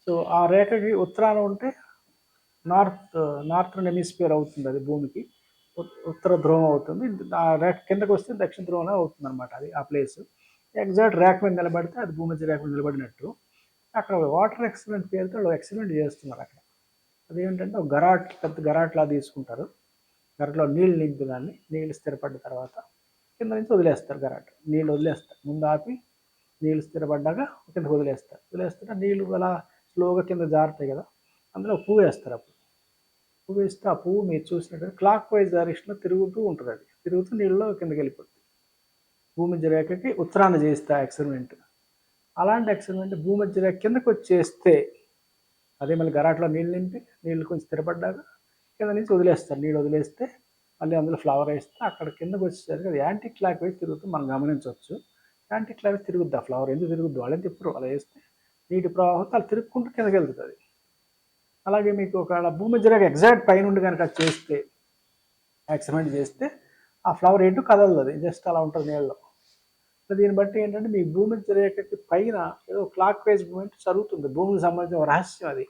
So ఆ రేఖకి ఉత్తరాన ఉంటే నార్త్ నార్థర్న్ హెమిస్ఫియర్ అవుతుంది అది భూమికి. ఉత్తర ధ్రువం అవుతుంది. ఆ రేఖ కిందకు వస్తే దక్షిణ ధ్రువంలో అవుతుంది అనమాట అది ఆ ప్లేస్. ఎగ్జాక్ట్ రేఖ మీద నిలబడితే అది భూమధ్య రేఖ మీద నిలబడినట్టు. అక్కడ వాటర్ ఎక్స్పెరిమెంట్ పేరుతో వాళ్ళు ఎక్స్పెరిమెంట్ చేస్తున్నారు అక్కడ. అదేంటంటే ఒక గరాట్, పెద్ద గరాట్లా తీసుకుంటారు. గరాట్లో నీళ్ళు నింపి దాన్ని, నీళ్ళు స్థిరపడ్డ తర్వాత కింద నుంచి వదిలేస్తారు గరాట్. నీళ్ళు వదిలేస్తారు. ముందు ఆపి నీళ్ళు స్థిరపడ్డాక కిందకు వదిలేస్తారు. వదిలేస్తుంటే నీళ్ళు అలా స్లోగా కింద జారుతాయి కదా, అందులో పువ్వు వేస్తారు. అప్పుడు పువ్వు వేస్తే ఆ పువ్వు మీరు చూసినట్టు క్లాక్ వైజ్ డైరెక్షన్లో తిరుగుతూ ఉంటుంది. అది తిరుగుతూ నీళ్ళలో కిందకి వెళ్ళిపోతుంది. భూమధ్య రేఖకి ఉత్తరాన చేస్తే ఆ ఎక్స్పెరిమెంట్. అలాంటి ఎక్స్పెరిమెంట్ భూమధ్య రేఖ కిందకు వచ్చేస్తే అదే మళ్ళీ గరాట్లో నీళ్ళు నింపి నీళ్ళు కొంచెం స్థిరపడ్డాక కింద నుంచి వదిలేస్తారు. నీళ్ళు వదిలేస్తే మళ్ళీ అందులో ఫ్లవర్ వేస్తే అక్కడ కిందకు వచ్చేసరికి అది యాంటీ క్లాక్ వైజ్ తిరుగుతూ మనం గమనించవచ్చు. యాంటీ క్లాక్ వైజ్ తిరుగుద్ది ఆ ఫ్లవర్. ఎందుకు తిరుగుద్ది వాళ్ళని తిప్పరు. అలా వేస్తే నీటి ప్రవాహంతో అలా తిరుక్కుంటూ కిందకి వెళ్తుంది అది. అలాగే మీకు ఒకవేళ భూమధ్య రేఖ ఎగ్జాక్ట్ పైనుండి కనుక చేస్తే, ఎక్స్పెరిమెంట్ చేస్తే ఆ ఫ్లవర్ ఎటు కదలదు, అది జస్ట్ అలా ఉంటుంది నీళ్ళలో. దీన్ని బట్టి ఏంటంటే మీ భూమధ్య రేఖకి పైన ఏదో క్లాక్ వైజ్ మూమెంట్ జరుగుతుంది. భూమికి సంబంధించిన రహస్యం అది.